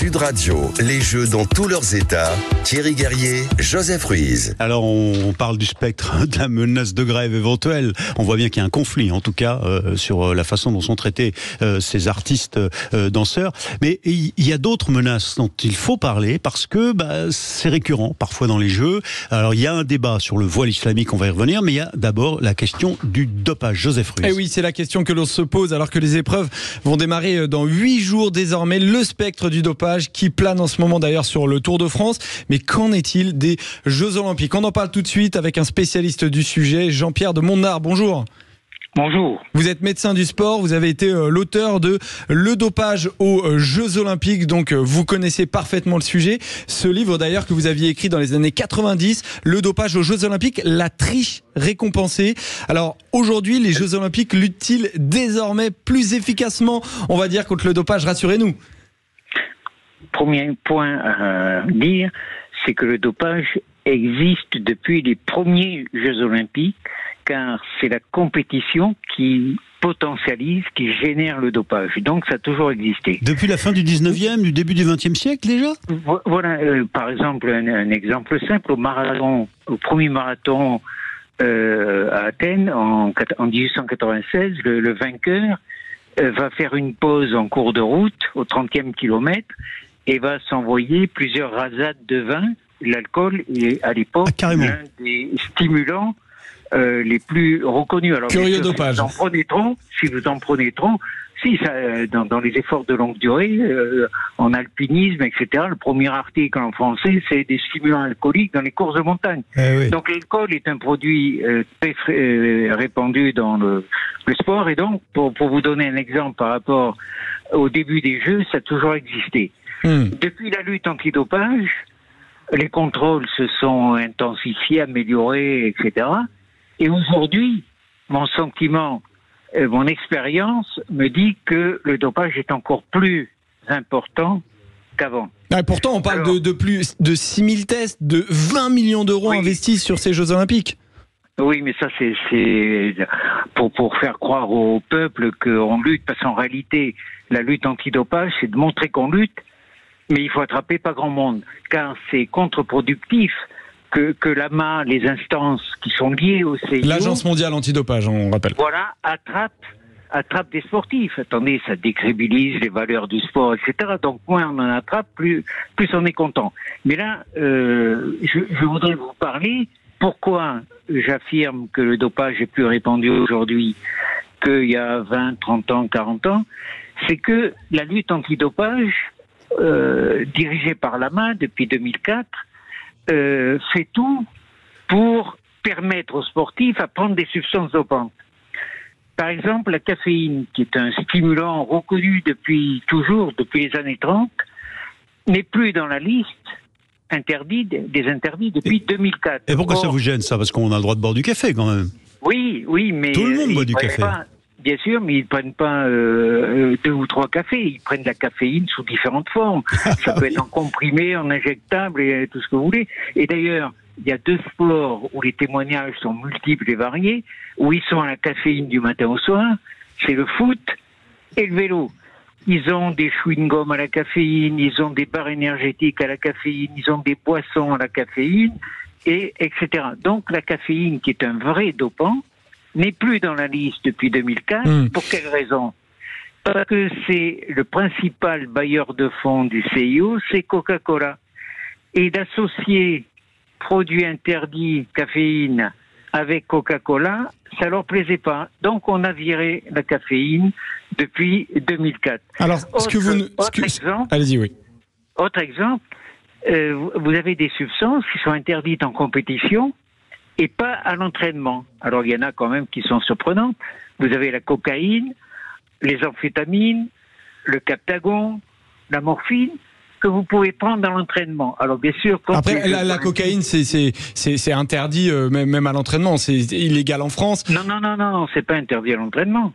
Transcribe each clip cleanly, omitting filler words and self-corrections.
Sud Radio, les Jeux dans tous leurs états. Thierry Guerrier, Joseph Ruiz. Alors on parle du spectre de la menace de grève éventuelle. On voit bien qu'il y a un conflit, en tout cas, sur la façon dont sont traités ces artistes danseurs. Mais il y a d'autres menaces dont il faut parler parce que c'est récurrent parfois dans les Jeux. Alors il y a un débat sur le voile islamique, on va y revenir, mais il y a d'abord la question du dopage. Joseph Ruiz. Et oui, c'est la question que l'on se pose alors que les épreuves vont démarrer dans 8 jours désormais. Le spectre du dopage qui plane en ce moment d'ailleurs sur le Tour de France. Mais qu'en est-il des Jeux Olympiques? On en parle tout de suite avec un spécialiste du sujet, Jean-Pierre de Montnard. Bonjour. Bonjour. Vous êtes médecin du sport, vous avez été l'auteur de Le dopage aux Jeux Olympiques, donc vous connaissez parfaitement le sujet. Ce livre d'ailleurs que vous aviez écrit dans les années 90, Le dopage aux Jeux Olympiques, la triche récompensée. Alors aujourd'hui, les Jeux Olympiques luttent-ils désormais plus efficacement, on va dire, contre le dopage? Rassurez-nous. Premier point à dire, c'est que le dopage existe depuis les premiers Jeux Olympiques, car c'est la compétition qui potentialise, qui génère le dopage. Donc ça a toujours existé. Depuis la fin du 19e, du début du 20e siècle déjà? Voilà, par exemple, un exemple simple, au premier marathon à Athènes en 1896, le vainqueur va faire une pause en cours de route au 30e kilomètre et va s'envoyer plusieurs rasades de vin. L'alcool est à l'époque l'un des stimulants les plus reconnus. Alors, curieux dopage. Si vous en prenez trop, dans les efforts de longue durée, en alpinisme, etc., le premier article en français, c'est des stimulants alcooliques dans les courses de montagne. Oui. Donc l'alcool est un produit très répandu dans le sport, et donc, pour vous donner un exemple par rapport au début des Jeux, ça a toujours existé. Depuis la lutte antidopage, les contrôles se sont intensifiés, améliorés, etc. Et aujourd'hui, mon sentiment, mon expérience me dit que le dopage est encore plus important qu'avant. Ah, pourtant, on parle de plus de 6000 tests, de 20 millions d'euros investis sur ces Jeux Olympiques. Oui, mais ça, c'est pour faire croire au peuple qu'on lutte, parce qu'en réalité, la lutte antidopage, c'est de montrer qu'on lutte, mais il faut attraper pas grand monde, car c'est contre-productif que l'AMA, les instances qui sont liées au CIO... L'Agence mondiale antidopage, on rappelle. Voilà, attrape des sportifs. Attendez, ça décrédibilise les valeurs du sport, etc. Donc moins on en attrape, plus on est content. Mais là, je voudrais vous parler pourquoi j'affirme que le dopage est plus répandu aujourd'hui qu'il y a 20, 30 ans, 40 ans. C'est que la lutte antidopage, dirigée par l'AMA depuis 2004, fait tout pour permettre aux sportifs à prendre des substances dopantes. Par exemple, la caféine, qui est un stimulant reconnu depuis les années 30, n'est plus dans la liste des interdits depuis 2004. Et pourquoi ça vous gêne, ça? Parce qu'on a le droit de boire du café, quand même. Oui, mais... Tout le monde boit du café. Bien sûr, mais ils ne prennent pas 2 ou 3 cafés. Ils prennent de la caféine sous différentes formes. Ça peut être en comprimé, en injectable et tout ce que vous voulez. Et d'ailleurs, il y a 2 sports où les témoignages sont multiples et variés, où ils sont à la caféine du matin au soir. C'est le foot et le vélo. Ils ont des chewing-gums à la caféine, ils ont des barres énergétiques à la caféine, ils ont des boissons à la caféine, etc. Donc la caféine, qui est un vrai dopant, n'est plus dans la liste depuis 2004. Pour quelle raison? Parce que c'est le principal bailleur de fonds du CIO, c'est Coca-Cola. Et d'associer produits interdits, caféine, avec Coca-Cola, ça leur plaisait pas. Donc on a viré la caféine depuis 2004. Alors, allez-y, oui. Autre exemple, vous avez des substances qui sont interdites en compétition et pas à l'entraînement. Alors il y en a quand même qui sont surprenantes. Vous avez la cocaïne, les amphétamines, le captagon, la morphine, que vous pouvez prendre dans l'entraînement. Alors bien sûr... Après, la cocaïne, c'est interdit même à l'entraînement. C'est illégal en France. Non, c'est pas interdit à l'entraînement.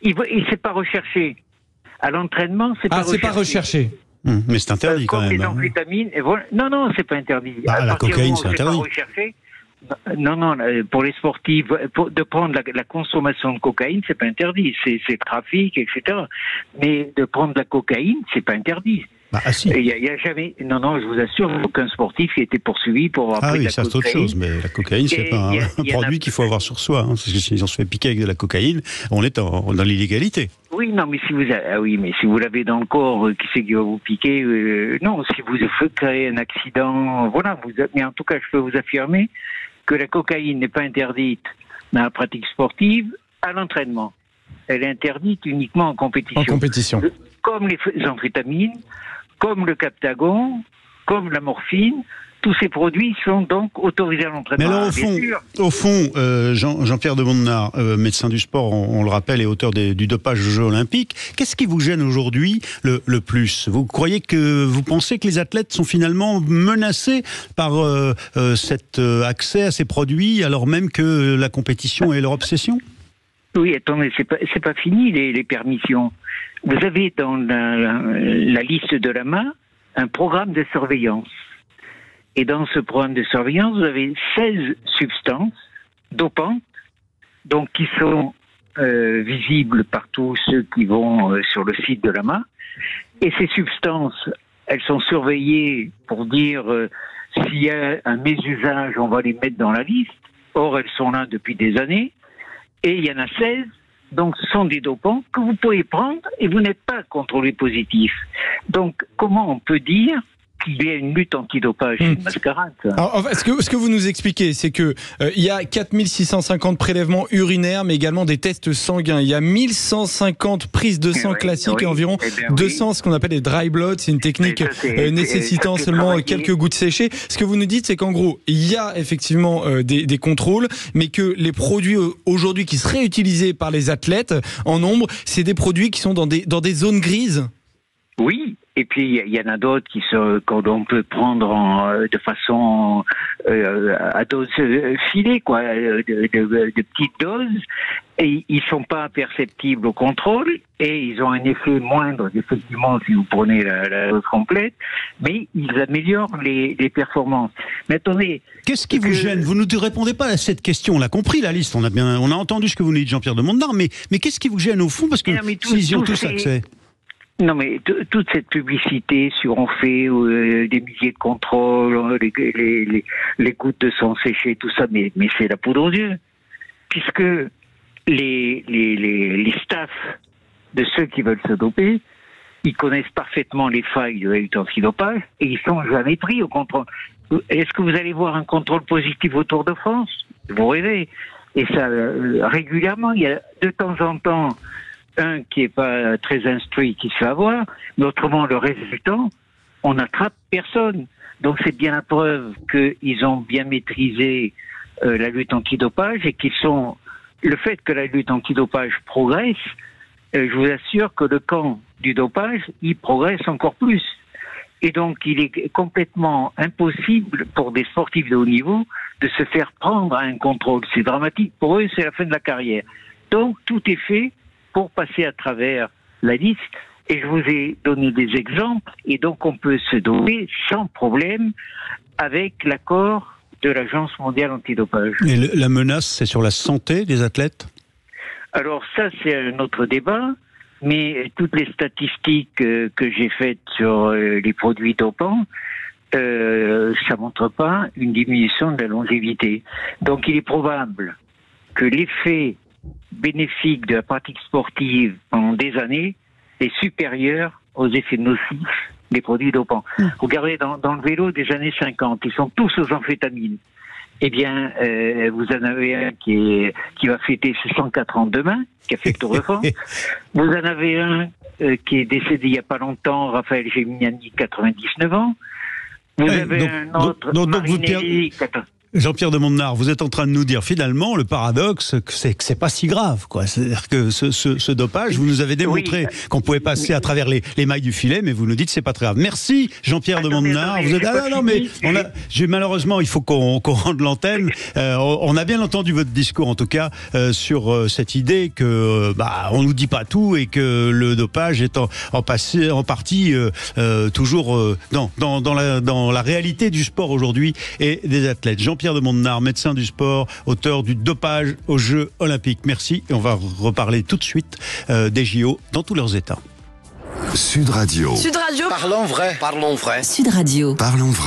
Il s'est pas recherché. À l'entraînement, c'est pas recherché. C'est pas recherché. Mais c'est interdit quand même. Les amphétamines, et voilà. Non, c'est pas interdit. La cocaïne, c'est interdit. Non, pour les sportifs, de prendre la consommation de cocaïne, c'est pas interdit. C'est trafic, etc. Mais de prendre de la cocaïne, c'est pas interdit. Ah si. Il y a jamais, non, je vous assure, aucun sportif qui a été poursuivi pour avoir pris de la ça c'est autre chose, mais la cocaïne, c'est pas un produit qu'il faut avoir sur soi. Parce que si on se fait piquer avec de la cocaïne, on est dans l'illégalité. Oui, non, mais si vous l'avez dans le corps, qui c'est qui va vous piquer non, si vous créez un accident, voilà. Mais en tout cas, je peux vous affirmer que la cocaïne n'est pas interdite dans la pratique sportive à l'entraînement. Elle est interdite uniquement en compétition. En compétition. Comme les amphétamines, comme le Captagon, comme la morphine. Tous ces produits sont donc autorisés à l'entraînement. Mais alors, au fond, Jean-Pierre de Mondenard, médecin du sport, on le rappelle, et auteur du dopage aux Jeux Olympiques, qu'est-ce qui vous gêne aujourd'hui le plus ? Vous pensez que les athlètes sont finalement menacés par cet accès à ces produits, alors même que la compétition est leur obsession ? Oui, attendez, c'est pas fini les permissions. Vous avez dans la liste de l'AMA un programme de surveillance. Et dans ce programme de surveillance, vous avez 16 substances dopantes, donc qui sont visibles par tous ceux qui vont sur le site de l'AMA. Et ces substances, elles sont surveillées pour dire s'il y a un mésusage, on va les mettre dans la liste. Or, elles sont là depuis des années. Et il y en a 16, donc ce sont des dopants que vous pouvez prendre et vous n'êtes pas contrôlé positif. Donc, comment on peut dire qu'il y a une lutte antidopage? C'est une mascarade. Alors, ce que vous nous expliquez, c'est que il y a 4650 prélèvements urinaires, mais également des tests sanguins. Il y a 1150 prises de sang classiques et environ 200 ce qu'on appelle les dry blood. C'est une technique nécessitant seulement quelques gouttes séchées. Ce que vous nous dites, c'est qu'en gros, il y a effectivement des contrôles, mais que les produits aujourd'hui qui seraient utilisés par les athlètes en nombre, c'est des produits qui sont dans des zones grises. Oui. Et puis il y en a d'autres qu'on peut prendre de façon à dose filée, quoi, de petites doses, et ils sont pas perceptibles au contrôle et ils ont un effet moindre effectivement si vous prenez la dose complète, mais ils améliorent les performances. Mais attendez, qu'est-ce qui vous gêne? Vous ne nous répondez pas à cette question. On a compris la liste, on a entendu ce que vous nous dites, Jean-Pierre de Mondenard, mais qu'est-ce qui vous gêne au fond? Parce que s'ils y ont tous accès. Non, mais toute cette publicité sur on fait des milliers de contrôles, les gouttes de sang séchées, tout ça, mais c'est la poudre aux yeux. Puisque les staffs de ceux qui veulent se doper, ils connaissent parfaitement les failles de la lutte antidopage et ils sont jamais pris au contrôle. Est-ce que vous allez voir un contrôle positif au Tour de France? Vous rêvez. Et ça, régulièrement, il y a de temps en temps un qui est pas très instruit qui se fait avoir, mais autrement le résultat, on n'attrape personne. Donc c'est bien la preuve qu'ils ont bien maîtrisé la lutte antidopage et le fait que la lutte antidopage progresse, je vous assure que le camp du dopage, il progresse encore plus. Et donc il est complètement impossible pour des sportifs de haut niveau de se faire prendre à un contrôle. C'est dramatique pour eux, c'est la fin de la carrière. Donc tout est fait pour passer à travers la liste, et je vous ai donné des exemples, et donc on peut se doper sans problème avec l'accord de l'Agence mondiale antidopage. Et la menace, c'est sur la santé des athlètes? Alors ça, c'est un autre débat, mais toutes les statistiques que j'ai faites sur les produits dopants, ça montre pas une diminution de la longévité. Donc il est probable que l'effet bénéfique de la pratique sportive pendant des années est supérieur aux effets nocifs des produits dopants. Regardez dans le vélo des années 50, ils sont tous aux amphétamines. Eh bien, vous en avez un qui va fêter ses 104 ans demain, qui a fait le Tour de France. Vous en avez un qui est décédé il n'y a pas longtemps, Raphaël Géminiani, 99 ans. Vous avez un autre, Marinelli, Jean-Pierre de Mondenard, vous êtes en train de nous dire finalement le paradoxe, c'est que c'est pas si grave, quoi. C'est-à-dire que ce dopage, vous nous avez démontré qu'on pouvait passer à travers les mailles du filet, mais vous nous dites que c'est pas très grave. Merci Jean-Pierre de Mondenard. Vous êtes malheureusement il faut qu'on rende l'antenne. On a bien entendu votre discours en tout cas sur cette idée que on nous dit pas tout et que le dopage est en partie toujours dans la réalité du sport aujourd'hui et des athlètes. Jean-Pierre de Mondenard, médecin du sport, auteur du dopage aux Jeux Olympiques. Merci et on va reparler tout de suite des JO dans tous leurs états. Sud Radio. Sud Radio. Parlons vrai. Parlons vrai. Sud Radio. Parlons vrai.